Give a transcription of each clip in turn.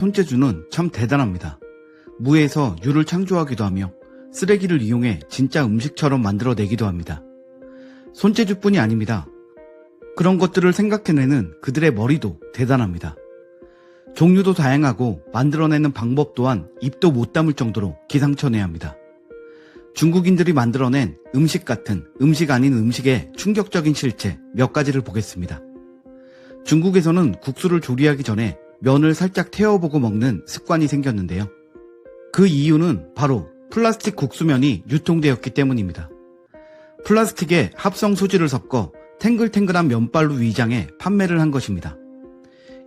손재주는 참 대단합니다. 무에서 유를 창조하기도 하며 쓰레기를 이용해 진짜 음식처럼 만들어내기도 합니다. 손재주뿐이 아닙니다. 그런 것들을 생각해내는 그들의 머리도 대단합니다. 종류도 다양하고 만들어내는 방법 또한 입도 못 담을 정도로 기상천외합니다. 중국인들이 만들어낸 음식 같은 음식 아닌 음식의 충격적인 실체 몇 가지를 보겠습니다. 중국에서는 국수를 조리하기 전에 면을 살짝 태워보고 먹는 습관이 생겼는데요. 그 이유는 바로 플라스틱 국수면이 유통되었기 때문입니다. 플라스틱에 합성 소지를 섞어 탱글탱글한 면발로 위장해 판매를 한 것입니다.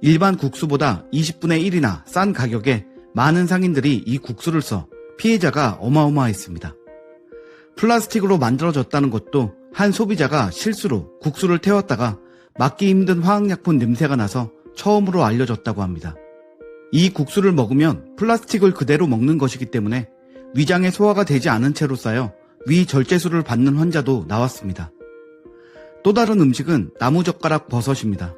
일반 국수보다 20분의 1이나 싼 가격에 많은 상인들이 이 국수를 써 피해자가 어마어마했습니다. 플라스틱으로 만들어졌다는 것도 한 소비자가 실수로 국수를 태웠다가 맡기 힘든 화학약품 냄새가 나서 처음으로 알려졌다고 합니다. 이 국수를 먹으면 플라스틱을 그대로 먹는 것이기 때문에 위장에 소화가 되지 않은 채로 쌓여 위절제술을 받는 환자도 나왔습니다. 또 다른 음식은 나무젓가락 버섯입니다.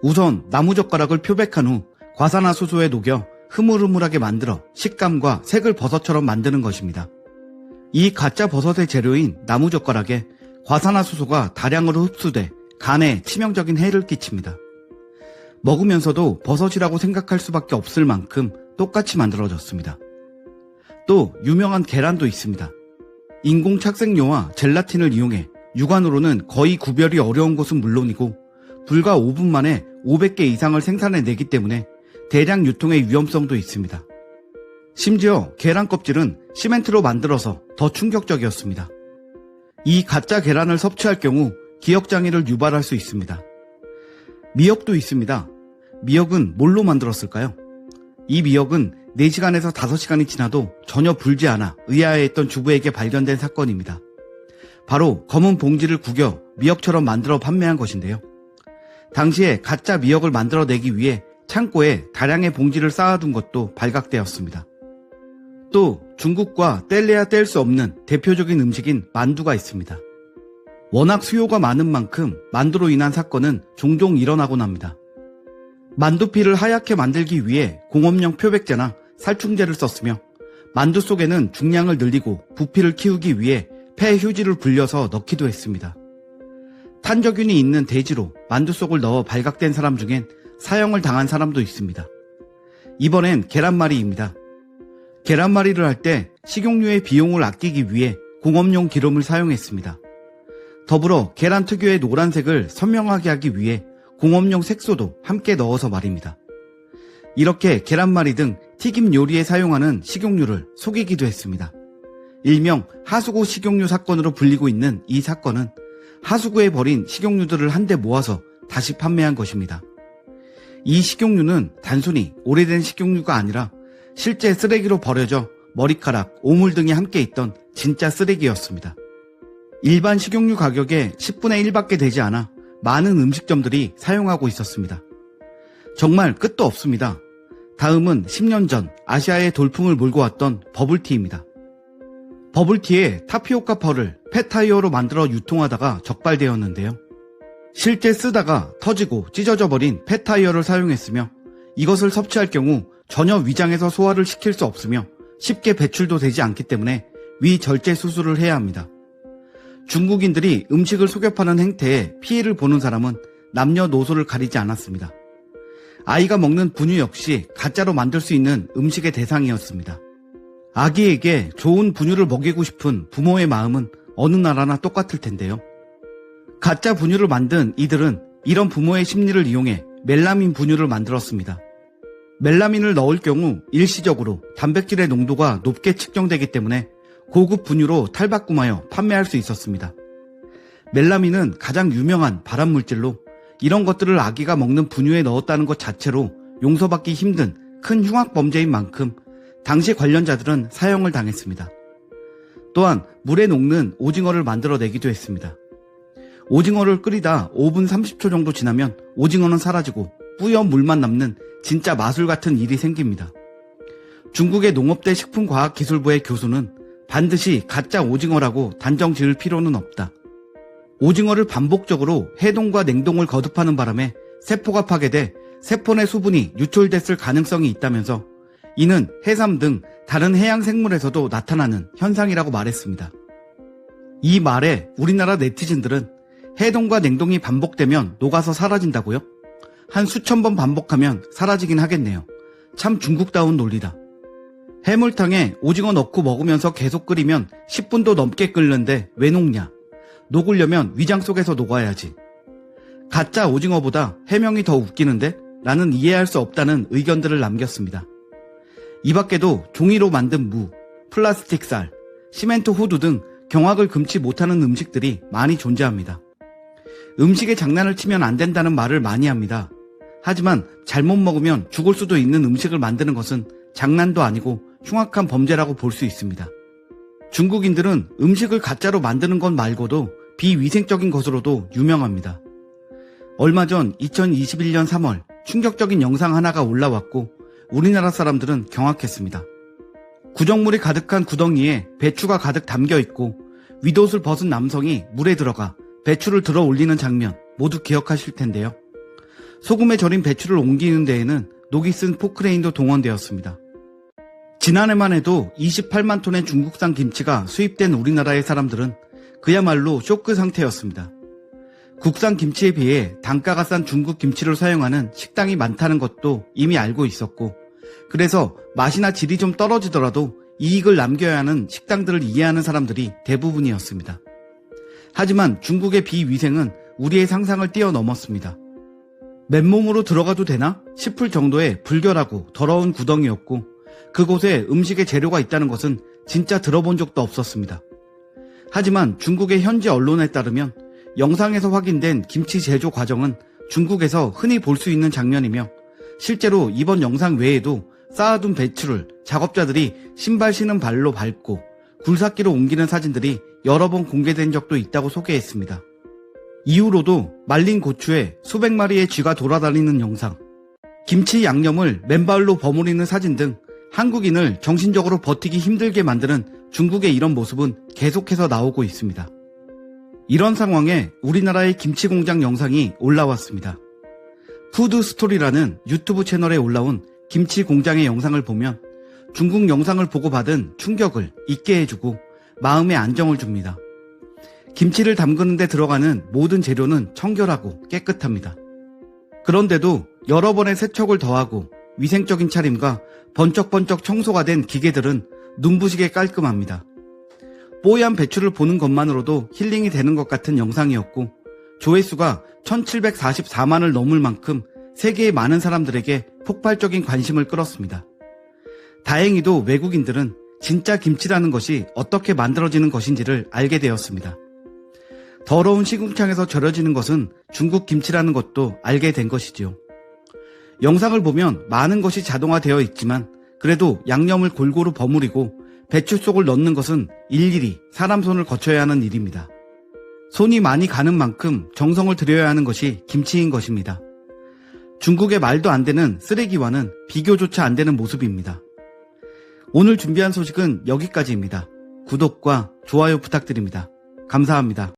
우선 나무젓가락을 표백한 후 과산화수소에 녹여 흐물흐물하게 만들어 식감과 색을 버섯처럼 만드는 것입니다. 이 가짜 버섯의 재료인 나무젓가락에 과산화수소가 다량으로 흡수돼 간에 치명적인 해를 끼칩니다. 먹으면서도 버섯이라고 생각할 수밖에 없을 만큼 똑같이 만들어졌습니다. 또 유명한 계란도 있습니다. 인공 착색료와 젤라틴을 이용해 육안으로는 거의 구별이 어려운 것은 물론이고 불과 5분 만에 500개 이상을 생산해내기 때문에 대량 유통의 위험성도 있습니다. 심지어 계란 껍질은 시멘트로 만들어서 더 충격적이었습니다. 이 가짜 계란을 섭취할 경우 기억장애를 유발할 수 있습니다. 미역도 있습니다. 미역은 뭘로 만들었을까요? 이 미역은 4시간에서 5시간이 지나도 전혀 불지 않아 의아해했던 주부에게 발견된 사건입니다. 바로 검은 봉지를 구겨 미역처럼 만들어 판매한 것인데요. 당시에 가짜 미역을 만들어내기 위해 창고에 다량의 봉지를 쌓아둔 것도 발각되었습니다. 또 중국과 뗄래야 뗄 수 없는 대표적인 음식인 만두가 있습니다. 워낙 수요가 많은 만큼 만두로 인한 사건은 종종 일어나곤 합니다. 만두피를 하얗게 만들기 위해 공업용 표백제나 살충제를 썼으며 만두 속에는 중량을 늘리고 부피를 키우기 위해 폐 휴지를 불려서 넣기도 했습니다. 탄저균이 있는 돼지로 만두 속을 넣어 발각된 사람 중엔 사형을 당한 사람도 있습니다. 이번엔 계란말이입니다. 계란말이를 할 때 식용유의 비용을 아끼기 위해 공업용 기름을 사용했습니다. 더불어 계란 특유의 노란색을 선명하게 하기 위해 공업용 색소도 함께 넣어서 말입니다. 이렇게 계란말이 등 튀김 요리에 사용하는 식용유를 속이기도 했습니다. 일명 하수구 식용유 사건으로 불리고 있는 이 사건은 하수구에 버린 식용유들을 한데 모아서 다시 판매한 것입니다. 이 식용유는 단순히 오래된 식용유가 아니라 실제 쓰레기로 버려져 머리카락, 오물 등이 함께 있던 진짜 쓰레기였습니다. 일반 식용유 가격의 10분의 1밖에 되지 않아 많은 음식점들이 사용하고 있었습니다. 정말 끝도 없습니다. 다음은 10년 전 아시아의 돌풍을 몰고 왔던 버블티입니다. 버블티에 타피오카 펄을 폐타이어로 만들어 유통하다가 적발되었는데요. 실제 쓰다가 터지고 찢어져 버린 폐타이어를 사용했으며 이것을 섭취할 경우 전혀 위장에서 소화를 시킬 수 없으며 쉽게 배출도 되지 않기 때문에 위절제 수술을 해야 합니다. 중국인들이 음식을 속여 파는 행태에 피해를 보는 사람은 남녀노소를 가리지 않았습니다. 아이가 먹는 분유 역시 가짜로 만들 수 있는 음식의 대상이었습니다. 아기에게 좋은 분유를 먹이고 싶은 부모의 마음은 어느 나라나 똑같을 텐데요. 가짜 분유를 만든 이들은 이런 부모의 심리를 이용해 멜라민 분유를 만들었습니다. 멜라민을 넣을 경우 일시적으로 단백질의 농도가 높게 측정되기 때문에 고급 분유로 탈바꿈하여 판매할 수 있었습니다. 멜라민은 가장 유명한 발암물질로 이런 것들을 아기가 먹는 분유에 넣었다는 것 자체로 용서받기 힘든 큰 흉악 범죄인 만큼 당시 관련자들은 사형을 당했습니다. 또한 물에 녹는 오징어를 만들어내기도 했습니다. 오징어를 끓이다 5분 30초 정도 지나면 오징어는 사라지고 뿌연 물만 남는 진짜 마술 같은 일이 생깁니다. 중국의 농업대 식품과학기술부의 교수는 반드시 가짜 오징어라고 단정 지을 필요는 없다. 오징어를 반복적으로 해동과 냉동을 거듭하는 바람에 세포가 파괴돼 세포 내 수분이 유출됐을 가능성이 있다면서 이는 해삼 등 다른 해양 생물에서도 나타나는 현상이라고 말했습니다. 이 말에 우리나라 네티즌들은 해동과 냉동이 반복되면 녹아서 사라진다고요? 한 수천 번 반복하면 사라지긴 하겠네요. 참 중국다운 논리다. 해물탕에 오징어 넣고 먹으면서 계속 끓이면 10분도 넘게 끓는데 왜 녹냐? 녹으려면 위장 속에서 녹아야지. 가짜 오징어보다 해명이 더 웃기는데? 라는 이해할 수 없다는 의견들을 남겼습니다. 이 밖에도 종이로 만든 무, 플라스틱 쌀, 시멘트 호두 등 경악을 금치 못하는 음식들이 많이 존재합니다. 음식에 장난을 치면 안 된다는 말을 많이 합니다. 하지만 잘못 먹으면 죽을 수도 있는 음식을 만드는 것은 장난도 아니고 흉악한 범죄라고 볼 수 있습니다. 중국인들은 음식을 가짜로 만드는 것 말고도 비위생적인 것으로도 유명합니다. 얼마 전 2021년 3월 충격적인 영상 하나가 올라왔고 우리나라 사람들은 경악했습니다. 구정물이 가득한 구덩이에 배추가 가득 담겨 있고 윗옷을 벗은 남성이 물에 들어가 배추를 들어 올리는 장면 모두 기억하실 텐데요. 소금에 절인 배추를 옮기는 데에는 녹이 쓴 포크레인도 동원되었습니다. 지난해만 해도 28만 톤의 중국산 김치가 수입된 우리나라의 사람들은 그야말로 쇼크 상태였습니다. 국산 김치에 비해 단가가 싼 중국 김치를 사용하는 식당이 많다는 것도 이미 알고 있었고, 그래서 맛이나 질이 좀 떨어지더라도 이익을 남겨야 하는 식당들을 이해하는 사람들이 대부분이었습니다. 하지만 중국의 비위생은 우리의 상상을 뛰어넘었습니다. 맨몸으로 들어가도 되나 싶을 정도의 불결하고 더러운 구덩이였고, 그곳에 음식의 재료가 있다는 것은 진짜 들어본 적도 없었습니다. 하지만 중국의 현지 언론에 따르면 영상에서 확인된 김치 제조 과정은 중국에서 흔히 볼 수 있는 장면이며, 실제로 이번 영상 외에도 쌓아둔 배추를 작업자들이 신발 신은 발로 밟고 굴삭기로 옮기는 사진들이 여러 번 공개된 적도 있다고 소개했습니다. 이후로도 말린 고추에 수백 마리의 쥐가 돌아다니는 영상, 김치 양념을 맨발로 버무리는 사진 등 한국인을 정신적으로 버티기 힘들게 만드는 중국의 이런 모습은 계속해서 나오고 있습니다. 이런 상황에 우리나라의 김치 공장 영상이 올라왔습니다. 푸드 스토리라는 유튜브 채널에 올라온 김치 공장의 영상을 보면 중국 영상을 보고 받은 충격을 잊게 해주고 마음의 안정을 줍니다. 김치를 담그는 데 들어가는 모든 재료는 청결하고 깨끗합니다. 그런데도 여러 번의 세척을 더하고 위생적인 차림과 번쩍번쩍 청소가 된 기계들은 눈부시게 깔끔합니다. 뽀얀 배추를 보는 것만으로도 힐링이 되는 것 같은 영상이었고, 조회수가 1744만을 넘을 만큼 세계의 많은 사람들에게 폭발적인 관심을 끌었습니다. 다행히도 외국인들은 진짜 김치라는 것이 어떻게 만들어지는 것인지를 알게 되었습니다. 더러운 시궁창에서 절여지는 것은 중국 김치라는 것도 알게 된 것이지요. 영상을 보면 많은 것이 자동화되어 있지만 그래도 양념을 골고루 버무리고 배추 속을 넣는 것은 일일이 사람 손을 거쳐야 하는 일입니다. 손이 많이 가는 만큼 정성을 들여야 하는 것이 김치인 것입니다. 중국의 말도 안 되는 쓰레기와는 비교조차 안 되는 모습입니다. 오늘 준비한 소식은 여기까지입니다. 구독과 좋아요 부탁드립니다. 감사합니다.